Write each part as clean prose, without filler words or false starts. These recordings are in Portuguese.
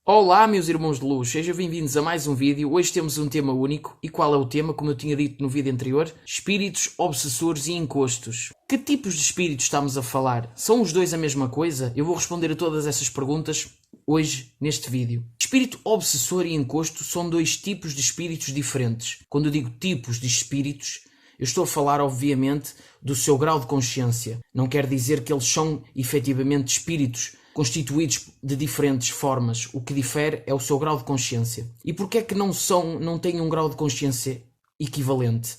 Olá, meus irmãos de luz, sejam bem-vindos a mais um vídeo. Hoje temos um tema único. E qual é o tema? Como eu tinha dito no vídeo anterior, espíritos, obsessores e encostos. Que tipos de espíritos estamos a falar? São os dois a mesma coisa? Eu vou responder a todas essas perguntas hoje neste vídeo. Espírito obsessor e encosto são dois tipos de espíritos diferentes. Quando eu digo tipos de espíritos, eu estou a falar, obviamente, do seu grau de consciência. Não quer dizer que eles são efetivamente espíritos constituídos de diferentes formas. O que difere é o seu grau de consciência. E porquê é que não têm um grau de consciência equivalente?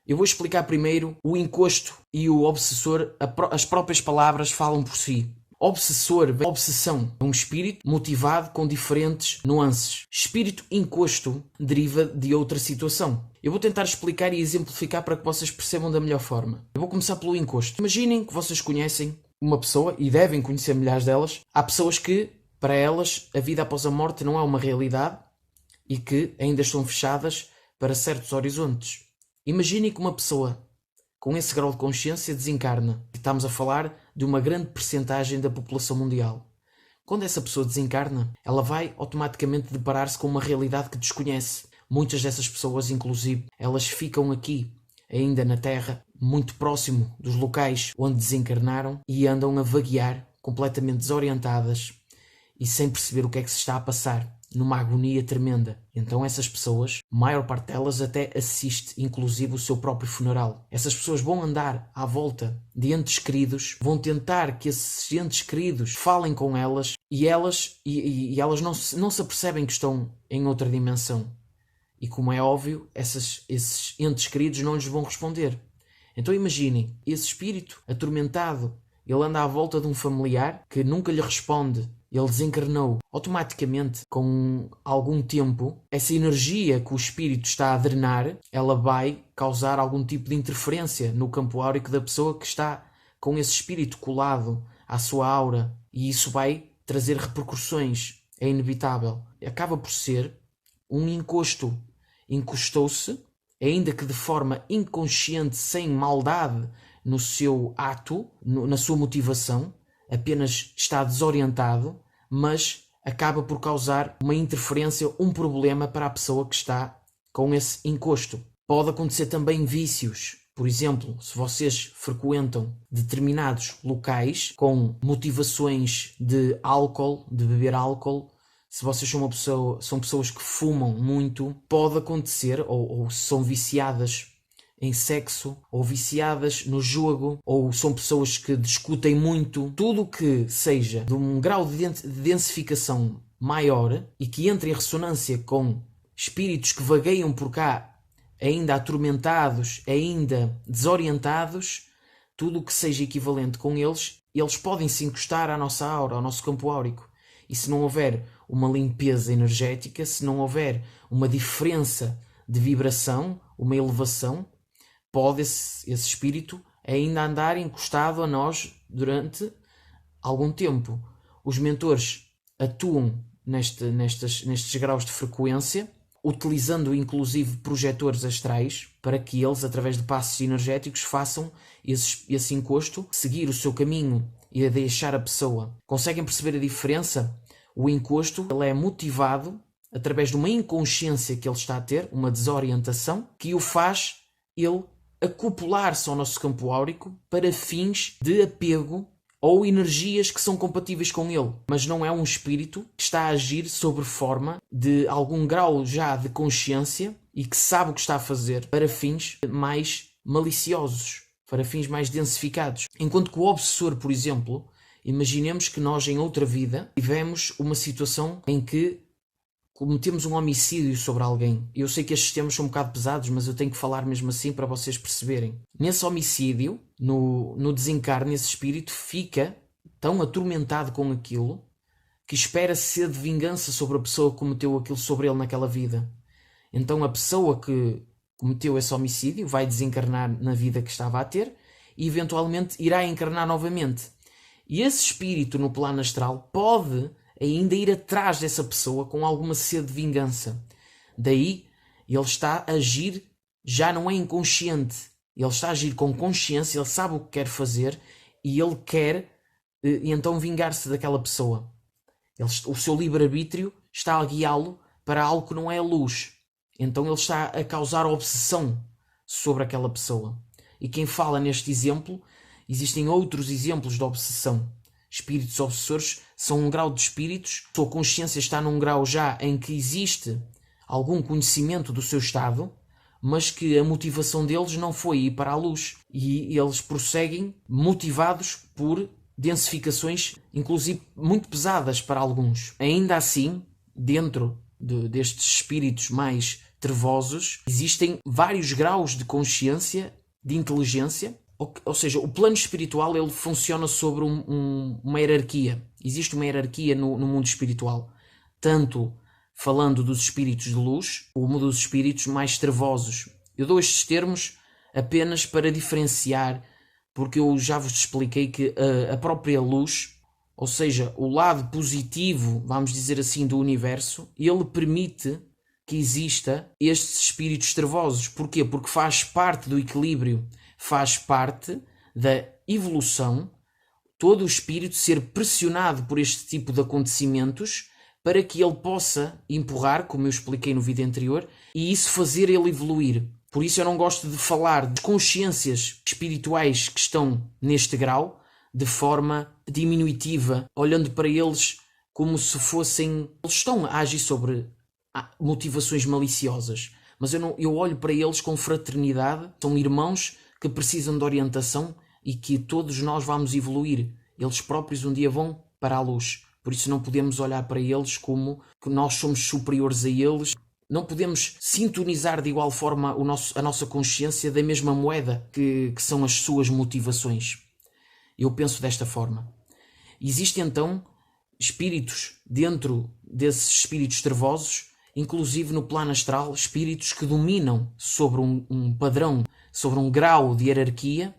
Eu vou explicar primeiro o encosto e o obsessor. As próprias palavras falam por si. Obsessor, obsessão, é um espírito motivado com diferentes nuances. Espírito encosto deriva de outra situação. Eu vou tentar explicar e exemplificar para que vocês percebam da melhor forma. Eu vou começar pelo encosto. Imaginem que vocês conhecem uma pessoa, e devem conhecer milhares delas. Há pessoas que, para elas, a vida após a morte não é uma realidade e que ainda estão fechadas para certos horizontes. Imaginem que uma pessoa com esse grau de consciência desencarna. Estamos a falar de uma grande percentagem da população mundial. Quando essa pessoa desencarna, ela vai automaticamente deparar-se com uma realidade que desconhece. Muitas dessas pessoas, inclusive, elas ficam aqui, ainda na Terra, muito próximo dos locais onde desencarnaram e andam a vaguear, completamente desorientadas e sem perceber o que é que se está a passar, numa agonia tremenda. Então essas pessoas, a maior parte delas até assiste, inclusive, o seu próprio funeral. Essas pessoas vão andar à volta de entes queridos, vão tentar que esses entes queridos falem com elas e elas não se apercebem que estão em outra dimensão. E como é óbvio, esses entes queridos não lhes vão responder. Então imaginem, esse espírito atormentado, ele anda à volta de um familiar que nunca lhe responde, ele desencarnou. Automaticamente, com algum tempo, essa energia que o espírito está a drenar, ela vai causar algum tipo de interferência no campo áurico da pessoa que está com esse espírito colado à sua aura. E isso vai trazer repercussões, é inevitável. Acaba por ser um encosto. Encostou-se, ainda que de forma inconsciente, sem maldade no seu ato, na sua motivação, apenas está desorientado, mas acaba por causar uma interferência, um problema para a pessoa que está com esse encosto. Pode acontecer também vícios. Por exemplo, se vocês frequentam determinados locais com motivações de álcool, de beber álcool, se vocês são pessoas que fumam muito, pode acontecer, ou são viciadas em sexo, ou viciadas no jogo, ou são pessoas que discutem muito, tudo o que seja de um grau de densificação maior e que entre em ressonância com espíritos que vagueiam por cá, ainda atormentados, ainda desorientados, tudo o que seja equivalente com eles podem se encostar à nossa aura, ao nosso campo áurico. E se não houver uma limpeza energética, se não houver uma diferença de vibração, uma elevação, pode esse espírito ainda andar encostado a nós durante algum tempo. Os mentores atuam nestes graus de frequência, utilizando inclusive projetores astrais para que eles, através de passos energéticos, façam esse encosto, seguir o seu caminho e a deixar a pessoa. Conseguem perceber a diferença? O encosto, ele é motivado através de uma inconsciência que ele está a ter, uma desorientação, que o faz ele acoplar-se ao nosso campo áurico para fins de apego ou energias que são compatíveis com ele. Mas não é um espírito que está a agir sobre forma de algum grau já de consciência e que sabe o que está a fazer para fins mais maliciosos, para fins mais densificados. Enquanto que o obsessor, por exemplo, imaginemos que nós em outra vida tivemos uma situação em que cometemos um homicídio sobre alguém. Eu sei que estes temas são um bocado pesados, mas eu tenho que falar mesmo assim para vocês perceberem. Nesse homicídio, no desencarne, esse espírito fica tão atormentado com aquilo que espera sede de vingança sobre a pessoa que cometeu aquilo sobre ele naquela vida. Então a pessoa que cometeu esse homicídio vai desencarnar na vida que estava a ter e eventualmente irá encarnar novamente. E esse espírito no plano astral pode ainda ir atrás dessa pessoa com alguma sede de vingança. Daí, ele está a agir, já não é inconsciente. Ele está a agir com consciência, ele sabe o que quer fazer e ele quer então vingar-se daquela pessoa. O seu livre-arbítrio está a guiá-lo para algo que não é a luz. Então ele está a causar obsessão sobre aquela pessoa. E quem fala neste exemplo, existem outros exemplos de obsessão. Espíritos obsessores são um grau de espíritos, a sua consciência está num grau já em que existe algum conhecimento do seu estado, mas que a motivação deles não foi ir para a luz. E eles prosseguem motivados por densificações, inclusive muito pesadas para alguns. Ainda assim, dentro destes espíritos mais trevosos, existem vários graus de consciência, de inteligência, ou seja, o plano espiritual ele funciona sobre uma hierarquia. Existe uma hierarquia no mundo espiritual, tanto falando dos espíritos de luz, como dos espíritos mais trevosos. Eu dou estes termos apenas para diferenciar, porque eu já vos expliquei que a própria luz, ou seja, o lado positivo, vamos dizer assim, do universo, ele permite que exista estes espíritos trevosos. Porquê? Porque faz parte do equilíbrio, faz parte da evolução, todo o espírito ser pressionado por este tipo de acontecimentos para que ele possa empurrar, como eu expliquei no vídeo anterior, e isso fazer ele evoluir. Por isso eu não gosto de falar de consciências espirituais que estão neste grau de forma diminutiva, olhando para eles como se fossem... Eles estão a agir sobre motivações maliciosas, mas eu olho para eles com fraternidade. São irmãos que precisam de orientação e que todos nós vamos evoluir. Eles próprios um dia vão para a luz. Por isso não podemos olhar para eles como que nós somos superiores a eles. Não podemos sintonizar de igual forma a nossa consciência da mesma moeda que são as suas motivações. Eu penso desta forma. Existem então espíritos dentro desses espíritos trevosos, inclusive no plano astral, espíritos que dominam sobre um padrão, sobre um grau de hierarquia,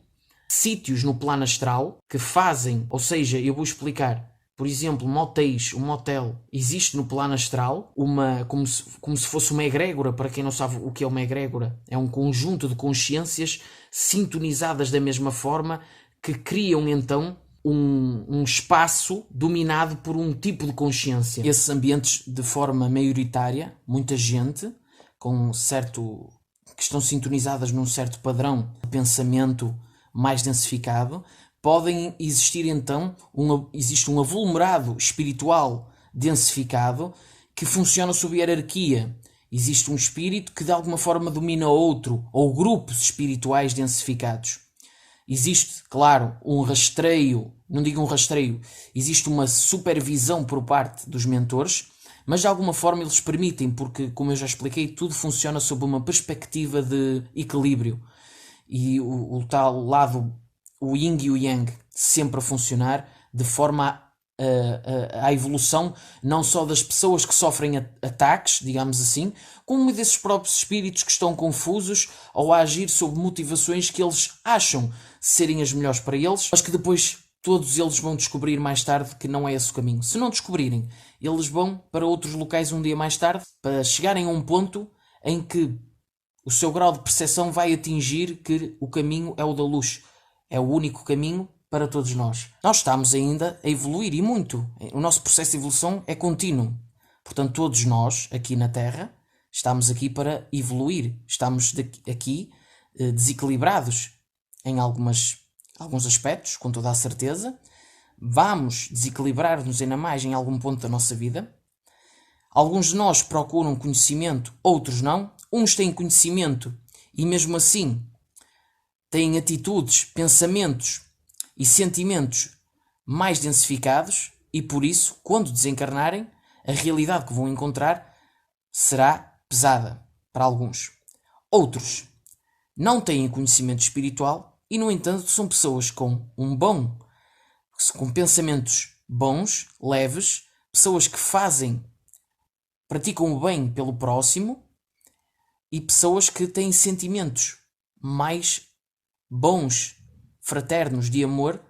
sítios no plano astral que fazem, ou seja, eu vou explicar, por exemplo, motéis, um motel, existe no plano astral como se fosse uma egrégora. Para quem não sabe o que é uma egrégora, é um conjunto de consciências sintonizadas da mesma forma que criam então um espaço dominado por um tipo de consciência. Esses ambientes, de forma maioritária, muita gente que estão sintonizadas num certo padrão de pensamento mais densificado, podem existir então, existe um aglomerado espiritual densificado que funciona sob hierarquia. Existe um espírito que de alguma forma domina outro, ou grupos espirituais densificados. Existe, claro, um rastreio, não digo um rastreio, existe uma supervisão por parte dos mentores, mas de alguma forma eles permitem, porque, como eu já expliquei, tudo funciona sob uma perspectiva de equilíbrio. E o tal lado, o yin e o yang, sempre a funcionar de forma à evolução não só das pessoas que sofrem ataques, digamos assim, como desses próprios espíritos que estão confusos ou a agir sob motivações que eles acham serem as melhores para eles, mas que depois todos eles vão descobrir mais tarde que não é esse o caminho. Se não descobrirem, eles vão para outros locais um dia mais tarde, para chegarem a um ponto em que o seu grau de percepção vai atingir que o caminho é o da luz. É o único caminho para todos nós. Nós estamos ainda a evoluir e muito. O nosso processo de evolução é contínuo. Portanto, todos nós, aqui na Terra, estamos aqui para evoluir. Estamos aqui desequilibrados em alguns aspectos, com toda a certeza. Vamos desequilibrar-nos ainda mais em algum ponto da nossa vida. Alguns de nós procuram conhecimento, outros não. Uns têm conhecimento e mesmo assim têm atitudes, pensamentos e sentimentos mais densificados e por isso, quando desencarnarem, a realidade que vão encontrar será pesada para alguns. Outros não têm conhecimento espiritual e, no entanto, são pessoas com pensamentos bons, leves, pessoas que praticam o bem pelo próximo e pessoas que têm sentimentos mais bons, fraternos, de amor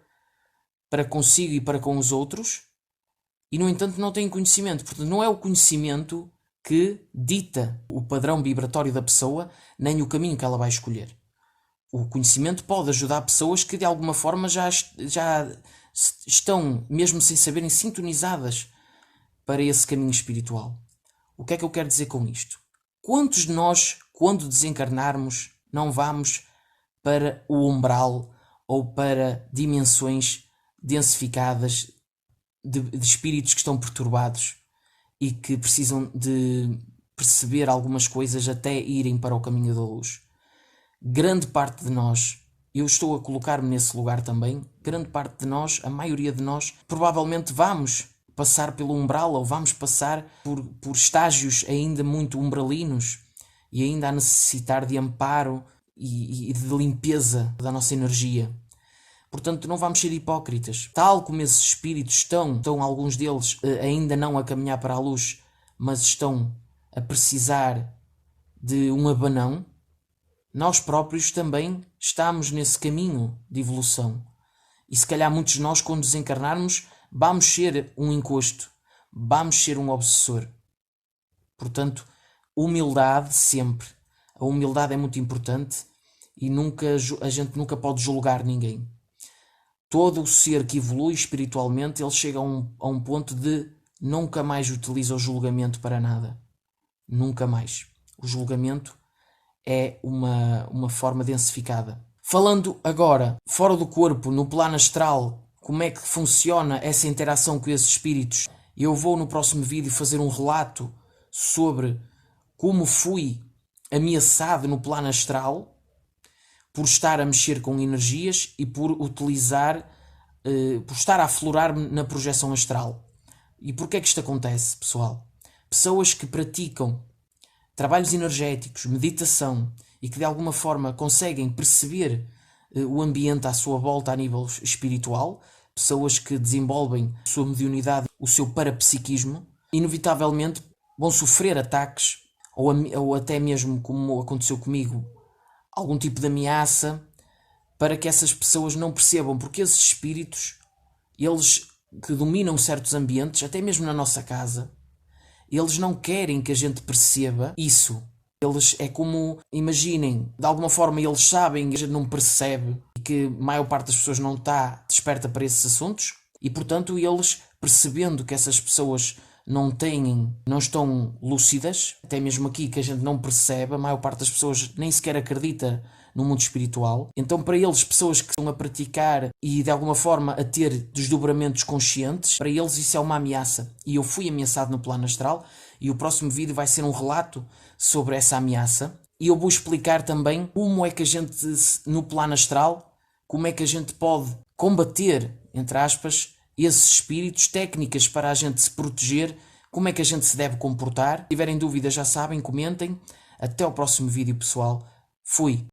para consigo e para com os outros e, no entanto, não têm conhecimento. Portanto, não é o conhecimento que dita o padrão vibratório da pessoa nem o caminho que ela vai escolher. O conhecimento pode ajudar pessoas que, de alguma forma, já estão, mesmo sem saberem, sintonizadas para esse caminho espiritual. O que é que eu quero dizer com isto? Quantos de nós, quando desencarnarmos, não vamos para o umbral ou para dimensões densificadas de espíritos que estão perturbados e que precisam de perceber algumas coisas até irem para o caminho da luz? Grande parte de nós, eu estou a colocar-me nesse lugar também, grande parte de nós, a maioria de nós, provavelmente vamos passar pelo umbral ou vamos passar por estágios ainda muito umbralinos e ainda a necessitar de amparo e de limpeza da nossa energia. Portanto, não vamos ser hipócritas. Tal como esses espíritos estão alguns deles ainda não a caminhar para a luz, mas estão a precisar de um abanão, nós próprios também estamos nesse caminho de evolução. E se calhar muitos de nós, quando desencarnarmos, vamos ser um encosto, vamos ser um obsessor. Portanto, humildade sempre. A humildade é muito importante e a gente nunca pode julgar ninguém. Todo o ser que evolui espiritualmente, ele chega a um ponto de nunca mais utiliza o julgamento para nada. Nunca mais. O julgamento é uma forma densificada. Falando agora, fora do corpo, no plano astral, como é que funciona essa interação com esses espíritos? Eu vou no próximo vídeo fazer um relato sobre como fui ameaçado no plano astral por estar a mexer com energias e por estar a aflorar-me na projeção astral. E porquê é que isto acontece, pessoal? Pessoas que praticam trabalhos energéticos, meditação e que de alguma forma conseguem perceber o ambiente à sua volta a nível espiritual, pessoas que desenvolvem a sua mediunidade, o seu parapsiquismo, inevitavelmente vão sofrer ataques ou até mesmo, como aconteceu comigo, algum tipo de ameaça, para que essas pessoas não percebam, porque esses espíritos, eles que dominam certos ambientes, até mesmo na nossa casa, eles não querem que a gente perceba isso. Eles é como, imaginem, de alguma forma eles sabem que a gente não percebe e que a maior parte das pessoas não está desperta para esses assuntos e, portanto, eles percebendo que essas pessoas não estão lúcidas, até mesmo aqui que a gente não percebe, a maior parte das pessoas nem sequer acredita no mundo espiritual. Então, para eles, pessoas que estão a praticar e de alguma forma a ter desdobramentos conscientes, para eles isso é uma ameaça. E eu fui ameaçado no plano astral e o próximo vídeo vai ser um relato sobre essa ameaça. E eu vou explicar também como é que a gente, no plano astral, como é que a gente pode combater, entre aspas, esses espíritos, técnicas para a gente se proteger, como é que a gente se deve comportar. Se tiverem dúvidas já sabem, comentem. Até o próximo vídeo, pessoal. Fui.